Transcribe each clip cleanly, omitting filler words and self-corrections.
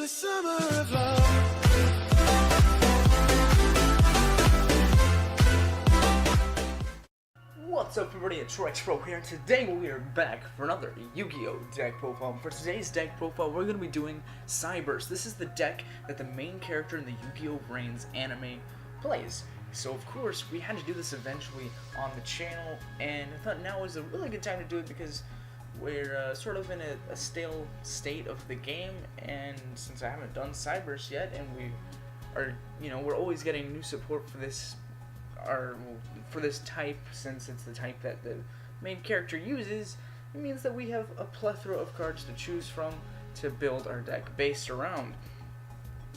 the summer of love. What's up everybody, it's Pro here, and today we are back for another Yu-Gi-Oh! Deck profile. For today's deck profile, we're going to be doing Cyberse. This is the deck that the main character in the Yu-Gi-Oh! Vrains anime plays. So of course, we had to do this eventually on the channel, and I thought now was a really good time to do it because we're sort of in a stale state of the game, and since I haven't done Cyberse yet, and we are, we're always getting new support for this for this type, since it's the type that the main character uses, it means that we have a plethora of cards to choose from to build our deck based around.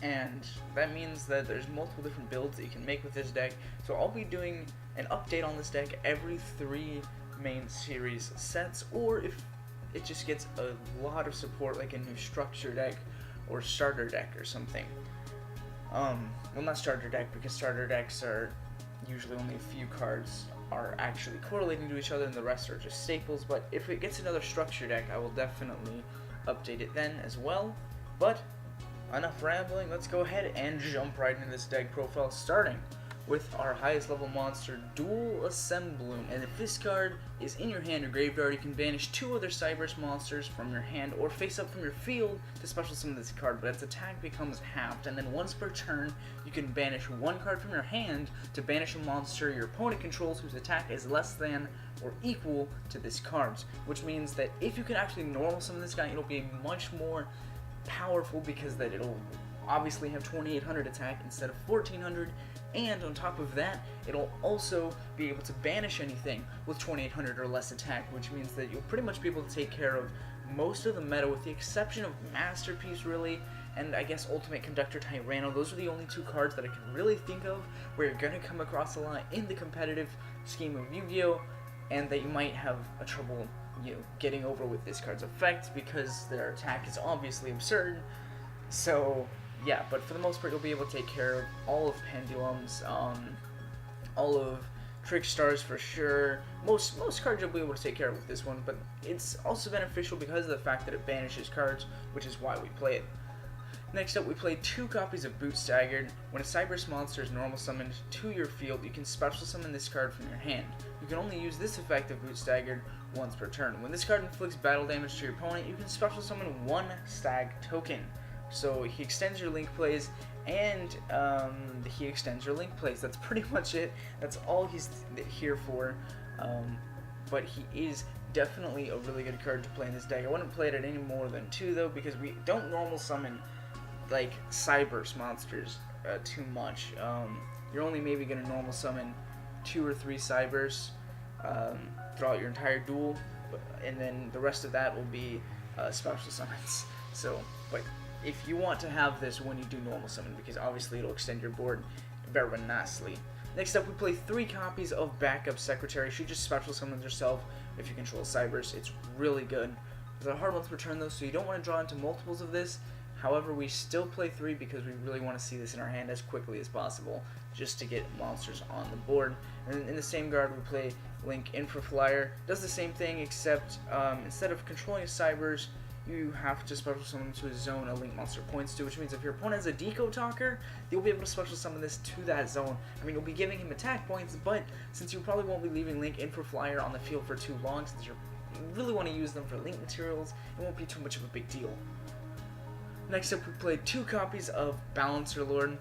And that means that there's multiple different builds that you can make with this deck. So I'll be doing an update on this deck every 3 main series sets, or if it just gets a lot of support, like a new structure deck or starter deck or something. Well, not starter deck, because starter decks are usually only a few cards are actually correlating to each other and the rest are just staples, but if it gets another structure deck, I will definitely update it then as well. But enough rambling, let's go ahead and jump right into this deck profile, starting with our highest level monster, Dual Assembloon. And if this card is in your hand or graveyard, you can banish 2 other Cyberse monsters from your hand or face up from your field to special summon this card, but its attack becomes halved, and then once per turn you can banish 1 card from your hand to banish a monster your opponent controls whose attack is less than or equal to this card's, which means that if you can actually normal summon this guy, it'll be much more powerful because that it'll obviously have 2800 attack instead of 1400, and on top of that, it'll also be able to banish anything with 2800 or less attack, which means that you'll pretty much be able to take care of most of the meta with the exception of Masterpiece, really, and I guess Ultimate Conductor Tyranno. Those are the only 2 cards that I can really think of where you're going to come across a lot in the competitive scheme of Yu-Gi-Oh! And that you might have a trouble, getting over with this card's effect because their attack is obviously absurd. So yeah, but for the most part, you'll be able to take care of all of Pendulums, all of Trickstars for sure. Most cards you'll be able to take care of with this one, but it's also beneficial because of the fact that it banishes cards, which is why we play it. Next up, we play 2 copies of Boot Staggered. When a Cyberse monster is normal summoned to your field, you can special summon this card from your hand. You can only use this effect of Boot Staggered once per turn. When this card inflicts battle damage to your opponent, you can special summon 1 Stag token. So he extends your link plays, and he extends your link plays. That's pretty much it. That's all he's here for. But he is definitely a really good card to play in this deck. I wouldn't play it at any more than 2 though, because we don't normal summon like Cyberse monsters too much. You're only maybe going to normal summon 2 or 3 Cyberse throughout your entire duel, and then the rest of that will be special summons. So, but if you want to have this when you do normal summon, because obviously it'll extend your board very nicely. Next up, we play 3 copies of Backup Secretary. She just special summons herself if you control Cyberse. It's really good. It's a hard one to return though, so you don't want to draw into multiples of this. However, we still play 3 because we really want to see this in our hand as quickly as possible, just to get monsters on the board. And in the same guard, we play Link Infraflyer. Does the same thing, except instead of controlling a Cyberse, you have to special summon to a zone a Link monster points to, which means if your opponent has a Deco Talker, you'll be able to special summon this to that zone. I mean, you'll be giving him attack points, but since you probably won't be leaving Link Infraflyer on the field for too long, since you really want to use them for Link materials, it won't be too much of a big deal. Next up, we play 2 copies of Balancer Lord.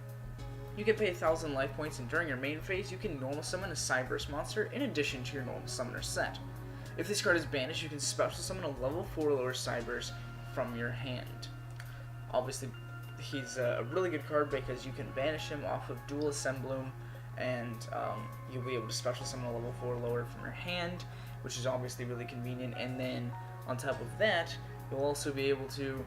You can pay 1000 life points, and during your main phase, you can normal summon a Cyberse monster in addition to your normal summoner set. If this card is banished, you can special summon a level 4 lower Cyberse from your hand. Obviously, he's a really good card because you can banish him off of Dual Assembloon, and you'll be able to special summon a level 4 lower from your hand, which is obviously really convenient. And then on top of that, you'll also be able to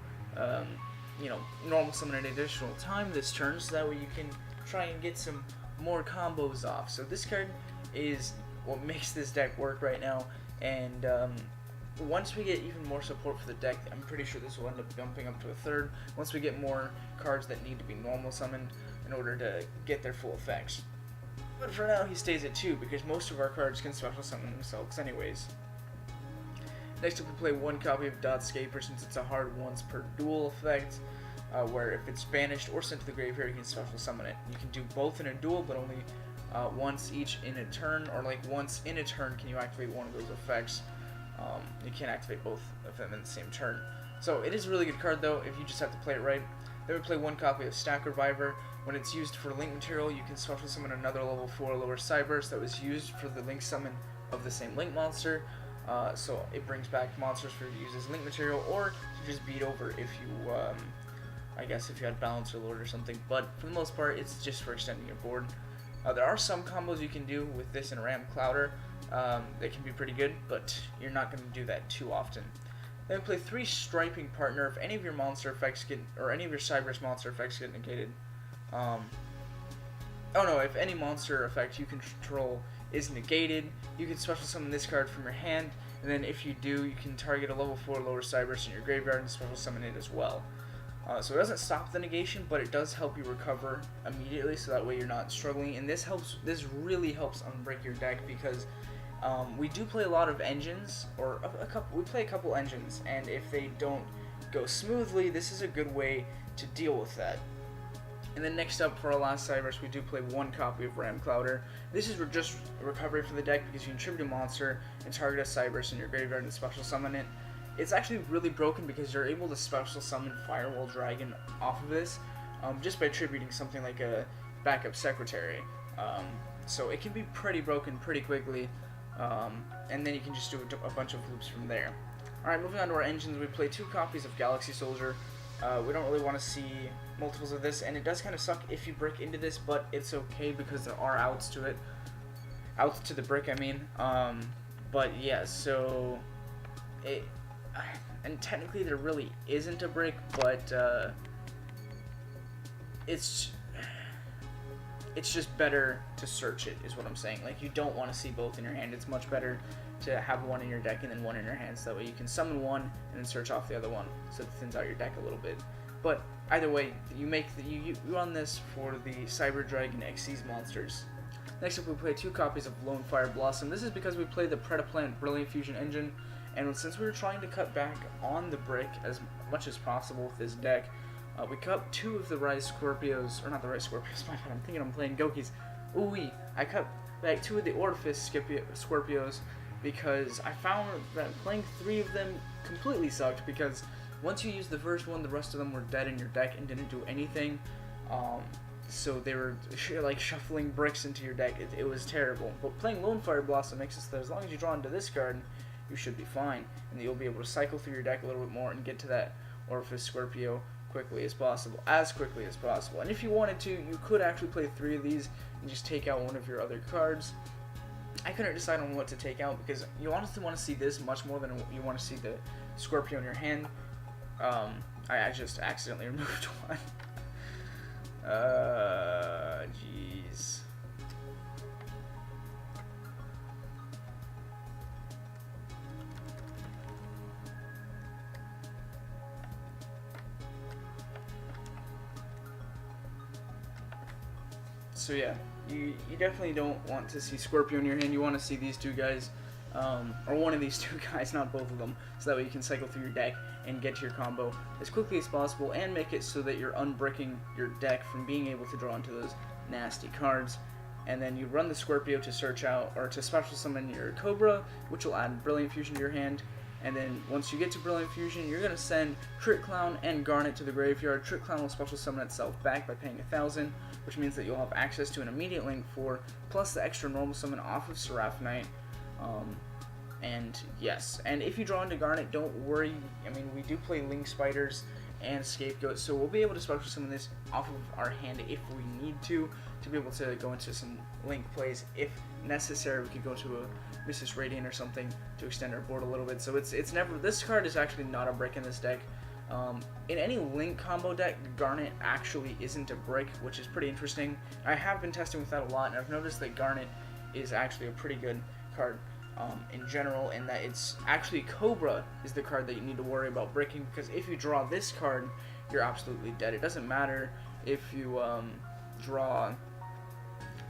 normal summon an additional time this turn, so that way you can try and get some more combos off. So this card is what makes this deck work right now, and once we get even more support for the deck, I'm pretty sure this will end up bumping up to a 3rd, once we get more cards that need to be normal summoned in order to get their full effects. But for now, he stays at 2, because most of our cards can special summon themselves anyways. Next up, we play 1 copy of Dotscaper, since it's a hard once per duel effect. where if it's banished or sent to the graveyard, you can special summon it. You can do both in a duel, but only once each in a turn, or like once in a turn can you activate one of those effects. You can't activate both of them in the same turn. So it is a really good card though, if you just have to play it right. Then we play one copy of Stack Reviver. When it's used for link material, you can special summon another level 4 lower Cyberse that was used for the link summon of the same link monster. So it brings back monsters for you to use as link material, or to just beat over if you, I guess if you had Balancer Lord or something. But for the most part, it's just for extending your board. There are some combos you can do with this and Ram Clouder. They can be pretty good, but you're not going to do that too often. Then we play 3 Striping Partner. If any of your monster effects get, or any of your Cyberse monster effects get negated, if any monster effect you control is negated, you can special summon this card from your hand, and then if you do, you can target a level 4 lower Cyberse in your graveyard and special summon it as well. So it doesn't stop the negation, but it does help you recover immediately, so that way you're not struggling. And this really helps unbreak your deck, because we do play a lot of engines, or we play a couple engines, and if they don't go smoothly, this is a good way to deal with that. And then next up, for our last Cyberse, we do play one copy of Ram Clouder. This is just recovery for the deck, because you can tribute a monster and target a Cyberse in your graveyard and special summon it. It's actually really broken because you're able to special summon Firewall Dragon off of this, just by tributing something like a backup secretary. So it can be pretty broken pretty quickly, and then you can just do a bunch of loops from there. Alright, moving on to our engines, we play 2 copies of Galaxy Soldier. We don't really want to see multiples of this, and it does kind of suck if you brick into this, but it's okay because there are outs to it. Outs to the brick, I mean. But yeah, so and technically there really isn't a brick, but it's just better to search it, is what I'm saying. Like, you don't want to see both in your hand. It's much better to have one in your deck and then one in your hand, so that way you can summon one and then search off the other one, so it thins out your deck a little bit. But either way, you run this for the Cyber Dragon Xyz monsters. Next up, we play 2 copies of Lone Fire Blossom. This is because we play the Predaplant Brilliant Fusion engine, and since we were trying to cut back on the brick as much as possible with this deck, we cut 2 of the Rise Scorpios, or not the Rise Scorpios, my bad, I'm thinking I'm playing Gokis. Ooh-wee, I cut back 2 of the Orifice Scorpios because I found that playing 3 of them completely sucked, because once you used the first one, the rest of them were dead in your deck and didn't do anything. So they were like shuffling bricks into your deck. It was terrible. But playing Lone Fire Blossom makes it so that as long as you draw into this card, you should be fine, and you'll be able to cycle through your deck a little bit more and get to that Orifice Scorpio as quickly as possible. And if you wanted to, you could actually play 3 of these and just take out one of your other cards. I couldn't decide on what to take out, because you honestly want to see this much more than you want to see the Scorpio in your hand. I just accidentally removed one. Jeez. So yeah, you definitely don't want to see Scorpio in your hand. You want to see these 2 guys, or one of these 2 guys, not both of them, so that way you can cycle through your deck and get to your combo as quickly as possible, and make it so that you're unbricking your deck from being able to draw into those nasty cards. And then you run the Scorpio to search out, or to special summon your Cobra, which will add Brilliant Fusion to your hand. And then once you get to Brilliant Fusion, you're going to send Trick Clown and Garnet to the graveyard. Trick Clown will special summon itself back by paying 1,000, which means that you'll have access to an immediate link 4, plus the extra normal summon off of Seraphonite. And yes, and if you draw into Garnet, don't worry. I mean, we do play Link Spiders and Scapegoat, so we'll be able to special summon this off of our hand if we need to be able to go into some Link plays. If necessary, we could go to a Mrs. Radiant or something to extend our board a little bit. So it's never, this card is actually not a brick in this deck. In any Link combo deck, Garnet actually isn't a brick, which is pretty interesting. I have been testing with that a lot, and I've noticed that Garnet is actually a pretty good card in general, in that it's actually Cobra is the card that you need to worry about bricking, because if you draw this card, you're absolutely dead. It doesn't matter if you draw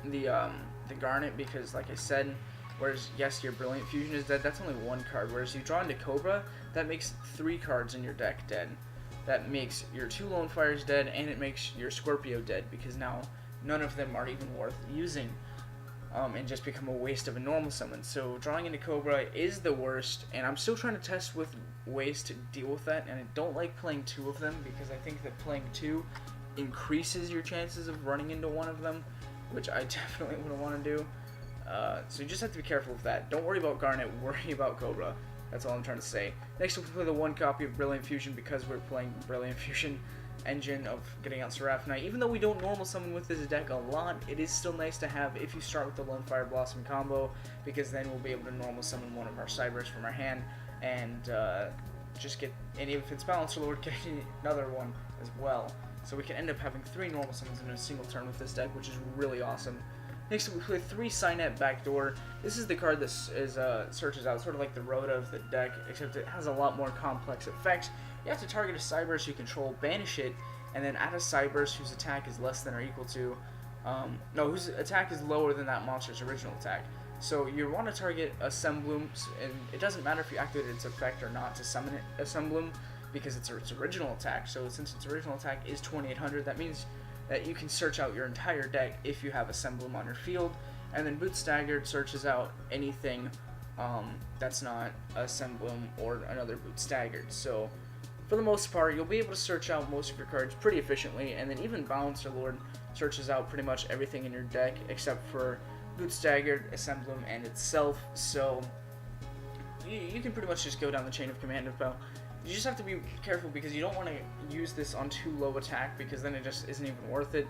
the Garnet, because like I said, whereas yes, your Brilliant Fusion is dead, that's only 1 card, whereas you draw into Cobra, that makes 3 cards in your deck dead. that makes your 2 Lone Fires dead, and it makes your Scorpio dead, because now none of them are even worth using, and just become a waste of a normal summon. So drawing into Cobra is the worst, and I'm still trying to test with ways to deal with that, and I don't like playing 2 of them, because I think that playing 2 increases your chances of running into one of them, which I definitely wouldn't want to do. So you just have to be careful with that. Don't worry about Garnet, worry about Cobra. That's all I'm trying to say. Next, we'll play the 1 copy of Brilliant Fusion, because we're playing Brilliant Fusion engine of getting out Seraph Knight. Even though we don't normal summon with this deck a lot, it is still nice to have if you start with the Lone Fire Blossom combo, because then we'll be able to normal summon one of our Cyberse from our hand, and just get, and if it's Balancer Lord, get another one as well. So we can end up having 3 normal summons in a single turn with this deck, which is really awesome. Next, we play 3 Signet Backdoor. This is the card that searches out, sort of like the Rhoda of the deck, except it has a lot more complex effects. You have to target a Cyberse you control, banish it, and then add a Cyberse whose attack is less than or equal to, whose attack is lower than that monster's original attack. So you want to target a Sembloom, and it doesn't matter if you activate its effect or not to summon it, a Sembloom, because it's its original attack. So since its original attack is 2800, that means that you can search out your entire deck if you have a Sembloom on your field, and then Boot Staggered searches out anything that's not a Sembloom or another Boot Staggered. So for the most part, you'll be able to search out most of your cards pretty efficiently, and then even Balancer Lord searches out pretty much everything in your deck except for Boot Staggered, a Sembloom, and itself. So you can pretty much just go down the chain of command about. You just have to be careful, because you don't want to use this on too low attack, because then it just isn't even worth it.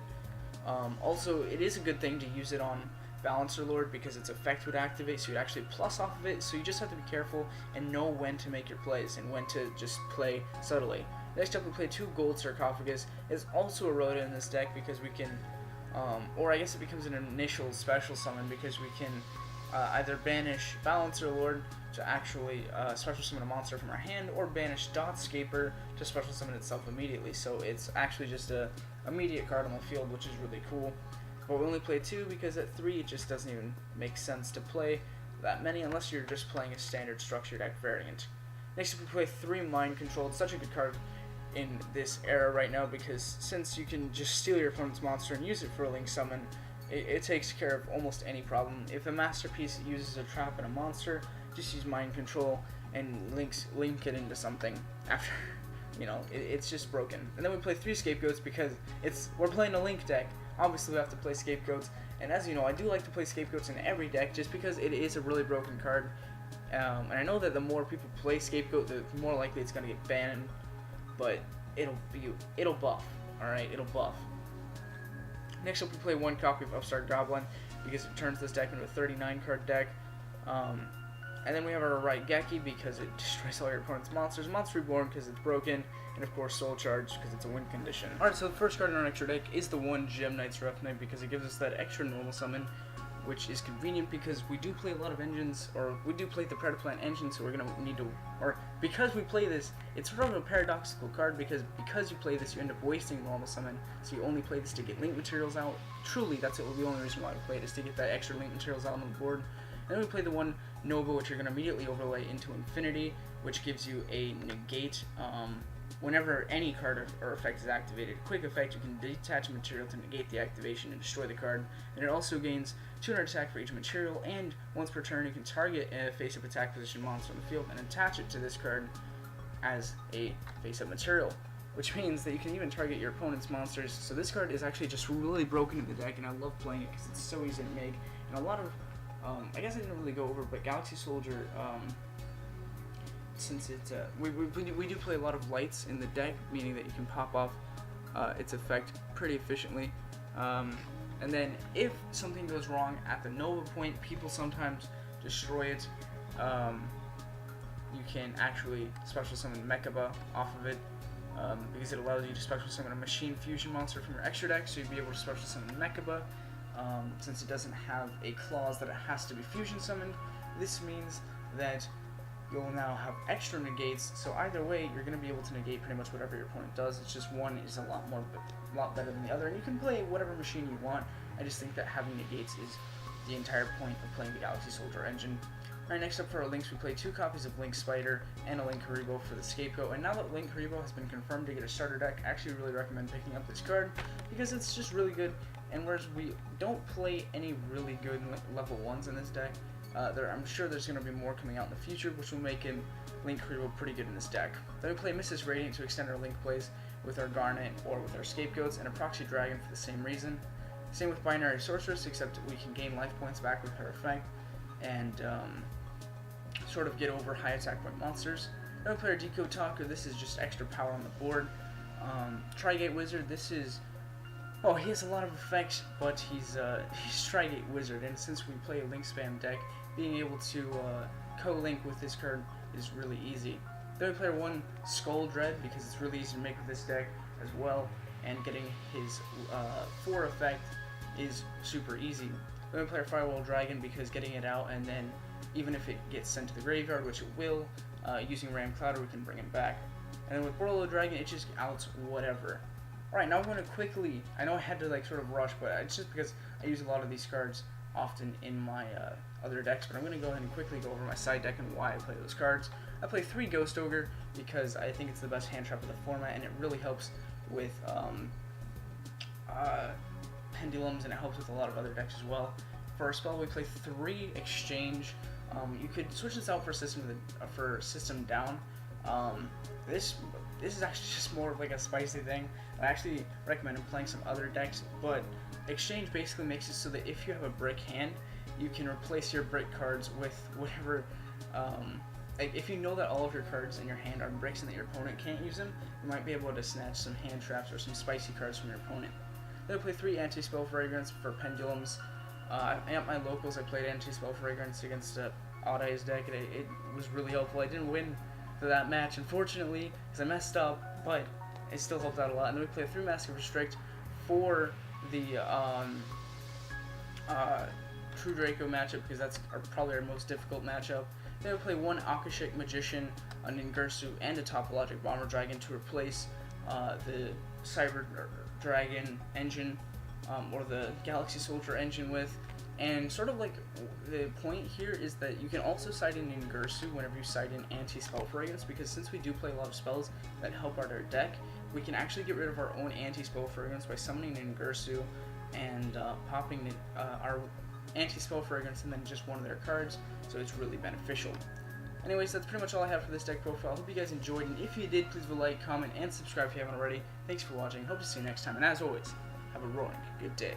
Also, it is a good thing to use it on Balancer Lord, because its effect would activate, so you'd actually plus off of it. So you just have to be careful and know when to make your plays and when to just play subtly. Next up, we play 2 Gold Sarcophagus. It's also a Rhoda in this deck, because we can, or I guess it becomes an initial special summon, because we can either banish Balancer Lord to actually special summon a monster from our hand, or banish Dotscaper to special summon itself immediately. So it's actually just a immediate card on the field, which is really cool. But we only play 2, because at 3 it just doesn't even make sense to play that many unless you're just playing a standard structured deck variant. Next up, we play 3 Mind Control. It's such a good card in this era right now, because since you can just steal your opponent's monster and use it for a link summon, it takes care of almost any problem. If a masterpiece uses a trap and a monster, just use Mind Control and link it into something after, it's just broken. And then we play 3 Scapegoats, because we're playing a link deck. Obviously we have to play Scapegoats, and as you know, I do like to play Scapegoats in every deck, just because it is a really broken card. And I know that the more people play Scapegoat, the more likely it's going to get banned, but it'll buff, alright, it'll buff. Next up, we play 1 copy of Upstart Goblin, because it turns this deck into a 39 card deck. And then we have our right Geki, because it destroys all your opponent's monsters. Monster Reborn, because it's broken. And of course, Soul Charge, because it's a win condition. Alright, so the first card in our extra deck is the 1 Gem Knight's Rough Knight, because it gives us that extra normal summon, which is convenient because we do play a lot of engines, or we do play the Predaplant engine, so we're going to need to, or because we play this, it's sort of a paradoxical card, because you play this, you end up wasting normal summon, so you only play this to get link materials out. Truly, that's the only reason why we play it, is to get that extra link materials out on the board. And then we play the 1 Nova, which you're going to immediately overlay into Infinity, which gives you a negate. Whenever any card or effect is activated, quick effect, you can detach a material to negate the activation and destroy the card. And it also gains 200 attack for each material, and once per turn you can target a face-up attack position monster on the field and attach it to this card as a face-up material, which means that you can even target your opponent's monsters. So this card is actually just really broken in the deck, and I love playing it because it's so easy to make. And a lot of, I guess I didn't really go over, but Galaxy Soldier, since it's we do play a lot of lights in the deck, meaning that you can pop off its effect pretty efficiently. And then if something goes wrong at the Nova point, people sometimes destroy it. You can actually special summon Mechaba off of it, because it allows you to special summon a Machine Fusion monster from your extra deck, so you'd be able to special summon Mechaba. Since it doesn't have a clause that it has to be fusion summoned, this means that you'll now have extra negates, so either way, you're going to be able to negate pretty much whatever your opponent does. It's just one is a lot better than the other, and you can play whatever machine you want. I just think that having negates is the entire point of playing the Galaxy Soldier engine. Alright, next up for our links, we play 2 copies of Link Spider and a Link Haribo for the Scapegoat. And now that Link Haribo has been confirmed to get a starter deck, I actually really recommend picking up this card because it's just really good. And whereas we don't play any really good level 1s in this deck, I'm sure there's going to be more coming out in the future, which will make him Link Haribo pretty good in this deck. Then we play Mrs. Radiant to extend our Link plays with our Garnet or with our Scapegoats, and a Proxy Dragon for the same reason. Same with Binary Sorceress, except we can gain life points back with her effect, and sort of get over high attack point monsters. Then we play our Decode Talker. This is just extra power on the board. Trigate Wizard, this is... Oh, he has a lot of effects, but he's Trigate Wizard, and since we play a Link Spam deck, being able to co-link with this card is really easy. Then we play 1 Skull Dread, because it's really easy to make with this deck as well, and getting his 4 effect is super easy. Then we play our Firewall Dragon, because getting it out, and then even if it gets sent to the graveyard, which it will, using Ram Clouder we can bring him back. And then with Borderlo Dragon, it just outs whatever. Alright, now I'm going to quickly, I know I had to sort of rush, but it's just because I use a lot of these cards often in my other decks, but I'm going to go ahead and quickly go over my side deck and why I play those cards. I play 3 Ghost Ogre because I think it's the best hand trap of the format, and it really helps with Pendulums, and it helps with a lot of other decks as well. For our spell, we play 3 Exchange. You could switch this out for system down. This is actually just more of a spicy thing. I actually recommend playing some other decks, but Exchange basically makes it so that if you have a brick hand, you can replace your brick cards with whatever. If you know that all of your cards in your hand are bricks and that your opponent can't use them, you might be able to snatch some hand traps or some spicy cards from your opponent. Then I play 3 Anti-Spell Fragrance for Pendulums. At my locals, I played Anti-Spell Fragrance against Odd Eyes deck, and it was really helpful. I didn't win for that match, unfortunately, because I messed up, but it still helped out a lot. And then we play 3 Mask of Restrict for the True Draco matchup, because that's probably our most difficult matchup. Then we play 1 Akashic Magician, a Ningirsu, and a Topologic Bomber Dragon to replace the Cyber Dragon engine, or the Galaxy Soldier engine with. And sort of the point here is that you can also side in Ningirsu whenever you side in Anti-Spell Fragrance, because since we do play a lot of spells that help out our deck, we can actually get rid of our own Anti-Spell Fragrance by summoning Ningirsu and popping our Anti-Spell Fragrance and then just one of their cards, so it's really beneficial. Anyways, that's pretty much all I have for this deck profile. I hope you guys enjoyed, and if you did, please leave a like, comment, and subscribe if you haven't already. Thanks for watching. Hope to see you next time, and as always, have a roaring good day.